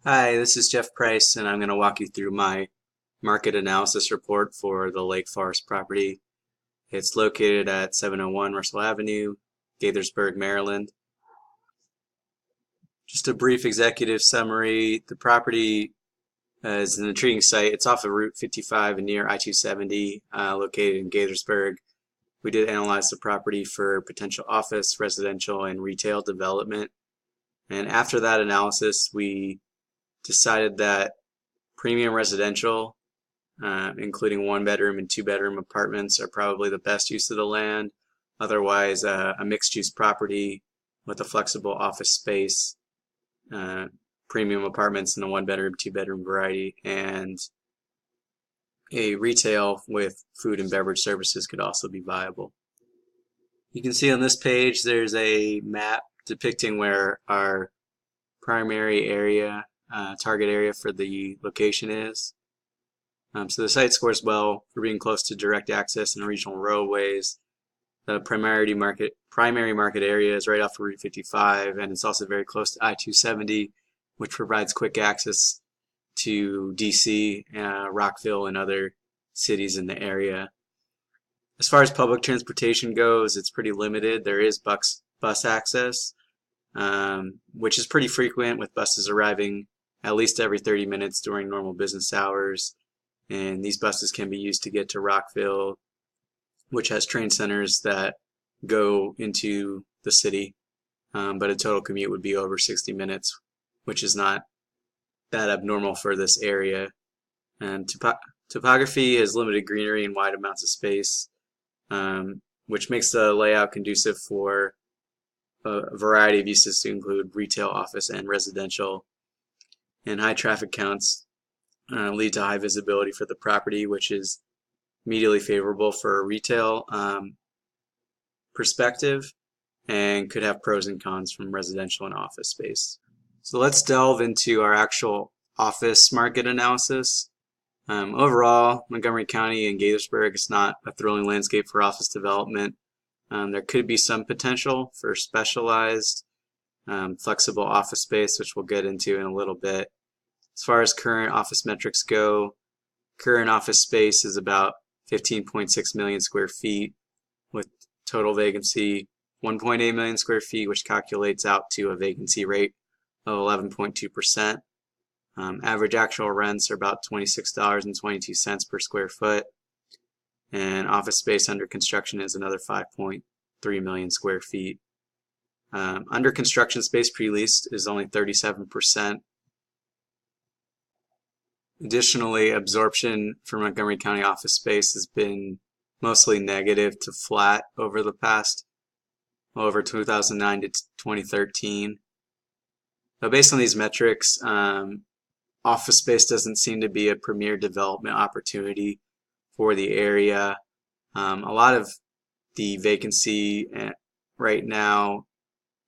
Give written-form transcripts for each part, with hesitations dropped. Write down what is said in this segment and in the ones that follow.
Hi, this is Jeff Price, and I'm going to walk you through my market analysis report for the Lakeforest property. It's located at 701 Russell Avenue, Gaithersburg, Maryland. Just a brief executive summary. The property is an intriguing site. It's off of Route 55 and near I-270, located in Gaithersburg. We did analyze the property for potential office, residential, and retail development. And after that analysis, we decided that premium residential, including one-bedroom and two-bedroom apartments, are probably the best use of the land. Otherwise, a mixed-use property with a flexible office space, uh, premium apartments in the one-bedroom, two-bedroom variety, and a retail with food and beverage services could also be viable. You can see on this page there's a map depicting where our primary area, target area for the location is. So the site scores well for being close to direct access and regional roadways. The primary market area is right off of Route 55, and it's also very close to I-270, which provides quick access to DC, Rockville, and other cities in the area. As far as public transportation goes, it's pretty limited. There is bus access, which is pretty frequent, with buses arriving at least every 30 minutes during normal business hours. And these buses can be used to get to Rockville, which has train centers that go into the city. But a total commute would be over 60 minutes, which is not that abnormal for this area. And topography has limited greenery and wide amounts of space, which makes the layout conducive for a variety of uses to include retail, office, and residential. And high traffic counts lead to high visibility for the property, which is immediately favorable for a retail perspective and could have pros and cons from residential and office space. So let's delve into our actual office market analysis. Overall, Montgomery County and Gaithersburg is not a thrilling landscape for office development. There could be some potential for specialized, flexible office space, which we'll get into in a little bit. As far as current office metrics go, current office space is about 15.6 million square feet, with total vacancy 1.8 million square feet, which calculates out to a vacancy rate of 11.2%. Average actual rents are about $26.22 per square foot, and office space under construction is another 5.3 million square feet. Under construction space pre-leased is only 37%. Additionally, absorption for Montgomery County office space has been mostly negative to flat over the past, over 2009 to 2013. But based on these metrics, office space doesn't seem to be a premier development opportunity for the area. A lot of the vacancy right now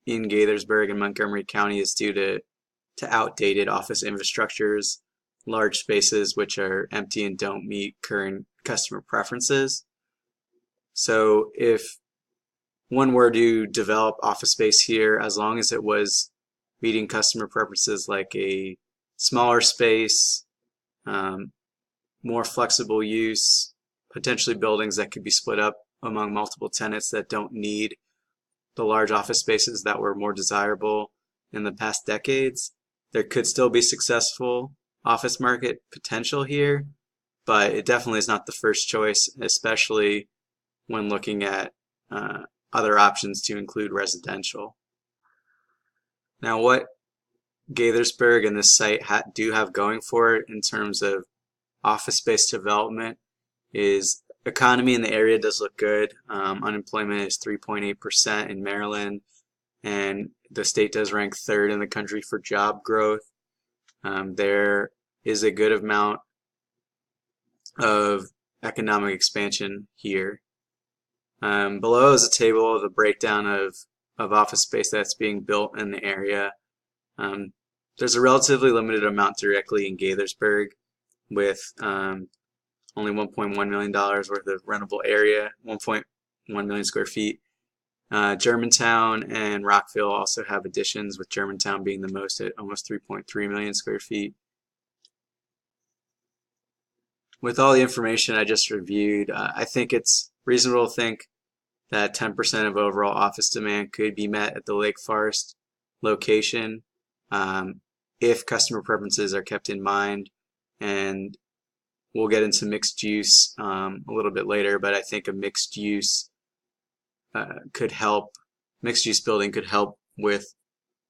in Gaithersburg and Montgomery County is due to outdated office infrastructures, large spaces which are empty and don't meet current customer preferences. So if one were to develop office space here, as long as it was meeting customer preferences like a smaller space, more flexible use, potentially buildings that could be split up among multiple tenants that don't need the large office spaces that were more desirable in the past decades, there could still be successful office market potential here, but it definitely is not the first choice, especially when looking at other options to include residential. Now, what Gaithersburg and this site do have going for it in terms of office space development is economy in the area does look good. Unemployment is 3.8% in Maryland, and the state does rank third in the country for job growth. There is a good amount of economic expansion here. Below is a table of the breakdown of office space that's being built in the area. There's a relatively limited amount directly in Gaithersburg, with only $1.1 million worth of rentable area, 1.1 million square feet. Germantown and Rockville also have additions, with Germantown being the most at almost 3.3 million square feet. With all the information I just reviewed, I think it's reasonable to think that 10% of overall office demand could be met at the Lakeforest location if customer preferences are kept in mind. And we'll get into mixed use a little bit later, but I think a mixed use building could help with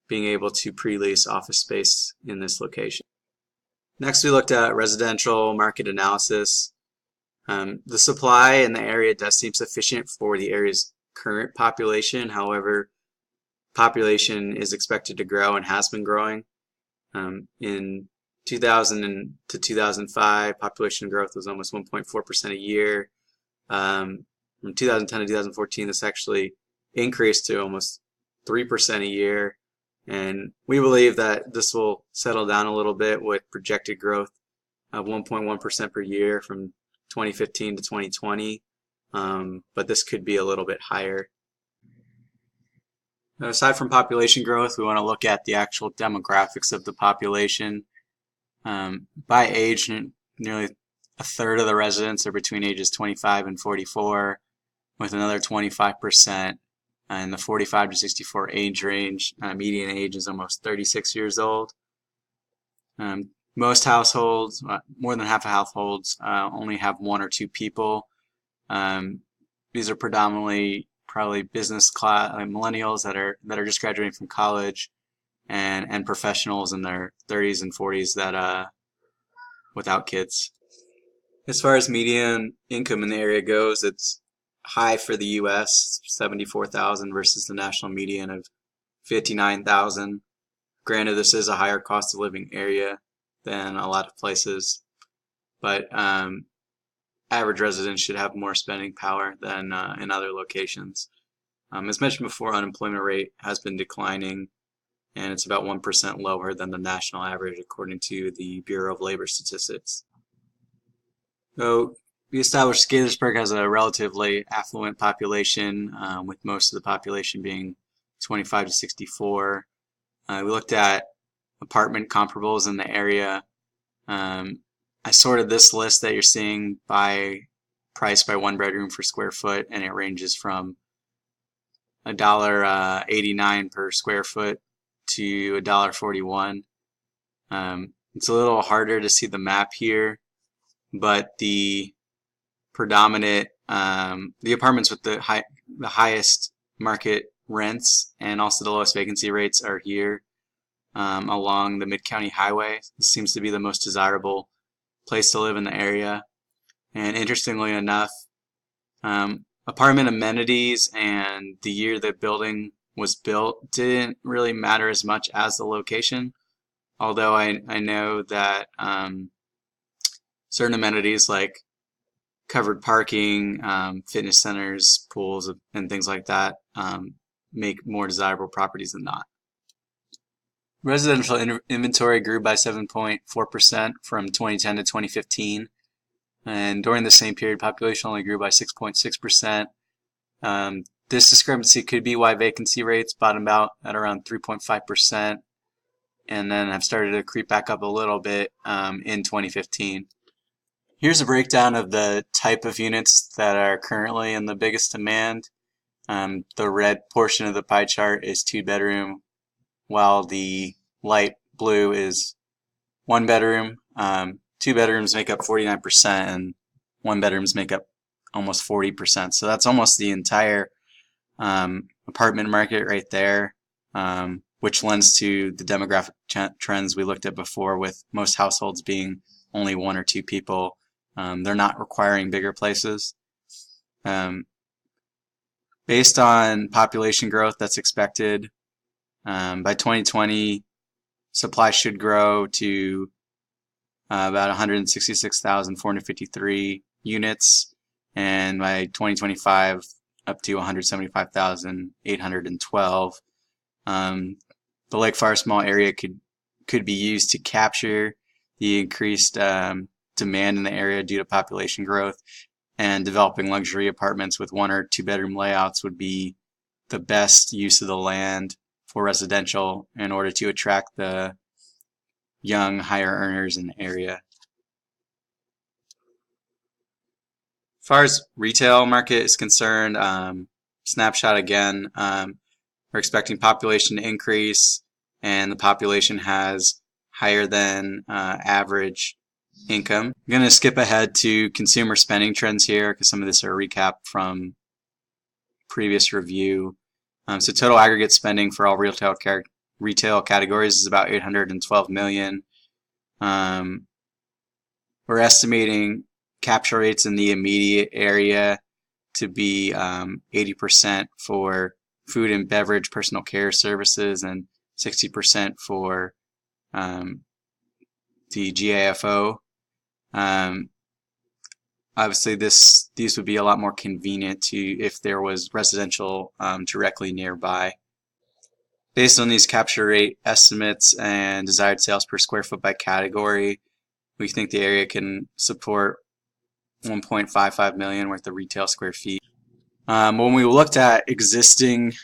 being able to pre-lease office space in this location. Next, we looked at residential market analysis. The supply in the area does seem sufficient for the area's current population. However, population is expected to grow and has been growing. In 2000 to 2005, population growth was almost 1.4% a year. From 2010 to 2014, this actually increased to almost 3% a year. And we believe that this will settle down a little bit with projected growth of 1.1% per year from 2015 to 2020. But this could be a little bit higher. Now, aside from population growth, we want to look at the actual demographics of the population. By age, nearly a third of the residents are between ages 25 and 44, with another 25% in the 45 to 64 age range. Median age is almost 36 years old. Most households, more than half of households, only have one or two people. These are predominantly probably business class millennials that are just graduating from college, and professionals in their 30s and 40s that without kids. As far as median income in the area goes, it's high for the U.S., $74,000 versus the national median of $59,000. Granted, this is a higher cost of living area than a lot of places, but average residents should have more spending power than in other locations. As mentioned before, unemployment rate has been declining, and it's about 1% lower than the national average according to the Bureau of Labor Statistics. So we established Gaithersburg has a relatively affluent population, with most of the population being 25 to 64. We looked at apartment comparables in the area. I sorted this list that you're seeing by price by one bedroom for square foot, and it ranges from $1.89 per square foot to $1.41. It's a little harder to see the map here, but the predominant the apartments with the highest market rents and also the lowest vacancy rates are here along the Mid-County Highway. This seems to be the most desirable place to live in the area. And interestingly enough, apartment amenities and the year the building was built didn't really matter as much as the location, although I know that certain amenities like covered parking, fitness centers, pools, and things like that make more desirable properties than not. Residential inventory grew by 7.4% from 2010 to 2015, and during the same period, population only grew by 6.6%. This discrepancy could be why vacancy rates bottomed out at around 3.5%, and then have started to creep back up a little bit in 2015. Here's a breakdown of the type of units that are currently in the biggest demand. The red portion of the pie chart is 2-bedroom, while the light blue is 1-bedroom. 2 bedrooms make up 49%, and 1 bedrooms make up almost 40%. So that's almost the entire apartment market right there, which lends to the demographic trends we looked at before, with most households being only 1 or 2 people. They're not requiring bigger places. Based on population growth that's expected, by 2020, supply should grow to about 166,453 units, and by 2025 up to 175,812. The Lakeforest Mall area could be used to capture the increased demand in the area due to population growth, and developing luxury apartments with 1 or 2 bedroom layouts would be the best use of the land for residential in order to attract the young higher earners in the area. As far as retail market is concerned, snapshot again, we're expecting population to increase, and the population has higher than average income. I'm going to skip ahead to consumer spending trends here because some of this are a recap from previous review. So total aggregate spending for all retail categories is about $812 million. We're estimating capture rates in the immediate area to be 80% for food and beverage, personal care services, and 60% for the GAFO. Obviously, these would be a lot more convenient if there was residential directly nearby. Based on these capture rate estimates and desired sales per square foot by category, we think the area can support 1.55 million worth of retail square feet. When we looked at existing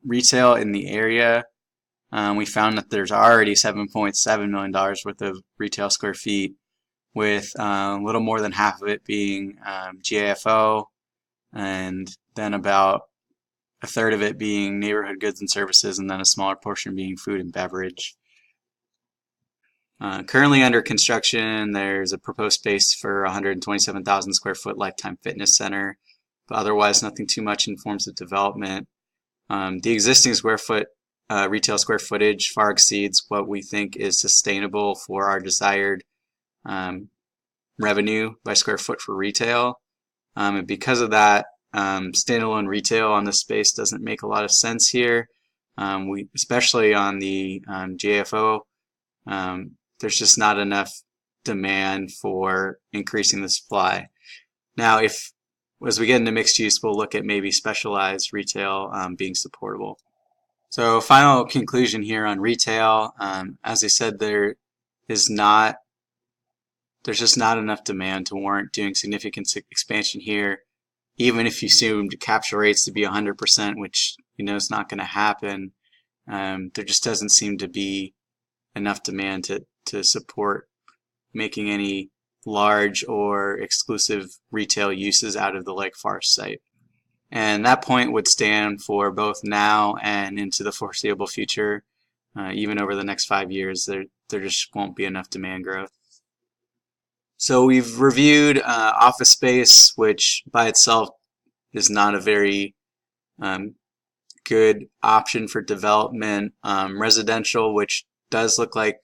retail in the area, we found that there's already $7.7 million worth of retail square feet, with a little more than half of it being GAFO, and then about a third of it being neighborhood goods and services, and then a smaller portion being food and beverage. Currently under construction, there's a proposed space for 127,000 square foot Lifetime Fitness Center, but otherwise nothing too much in forms of development. The existing retail square footage far exceeds what we think is sustainable for our desired revenue by square foot for retail. And because of that, standalone retail on this space doesn't make a lot of sense here. Especially on the GAFO, there's just not enough demand for increasing the supply. Now, as we get into mixed use, we'll look at maybe specialized retail being supportable. So final conclusion here on retail, as I said, there's just not enough demand to warrant doing significant expansion here. Even if you assumed capture rates to be 100%, which is not going to happen, there just doesn't seem to be enough demand to support making any large or exclusive retail uses out of the Lakeforest site. And that point would stand for both now and into the foreseeable future. Even over the next 5 years, there just won't be enough demand growth. So we've reviewed office space, which by itself is not a very good option for development. Residential, which does look like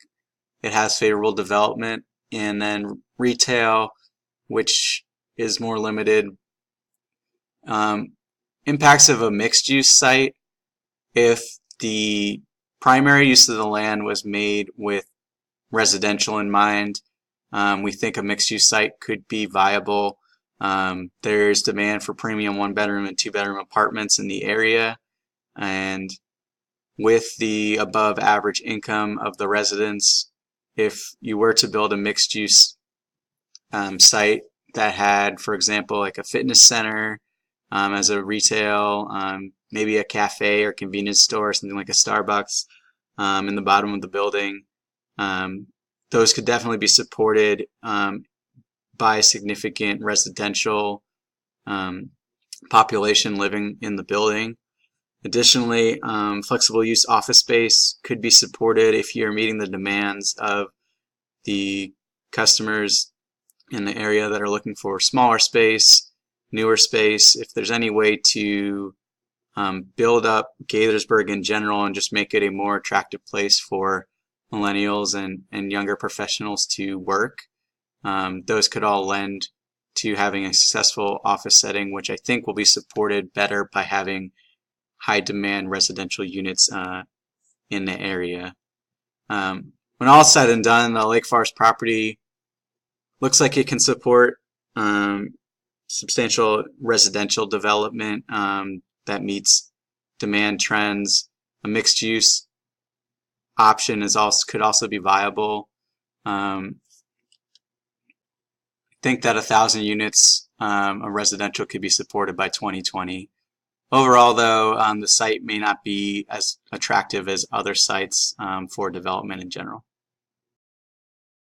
it has favorable development, and then retail, which is more limited. Impacts of a mixed-use site: if the primary use of the land was made with residential in mind, we think a mixed-use site could be viable. There's demand for premium 1-bedroom and 2-bedroom apartments in the area, and with the above average income of the residents, if you were to build a mixed-use site that had, for example, like a fitness center as a retail, maybe a cafe or convenience store, something like a Starbucks in the bottom of the building, those could definitely be supported by significant residential population living in the building. Additionally, flexible use office space could be supported if you're meeting the demands of the customers in the area that are looking for smaller space, newer space. If there's any way to build up Gaithersburg in general and just make it a more attractive place for millennials and younger professionals to work, those could all lend to having a successful office setting, which I think will be supported better by having high demand residential units in the area. When all said and done, the Lakeforest property looks like it can support substantial residential development that meets demand trends. A mixed use option could also be viable. I think that 1,000 units of residential could be supported by 2020. Overall, though, the site may not be as attractive as other sites for development in general.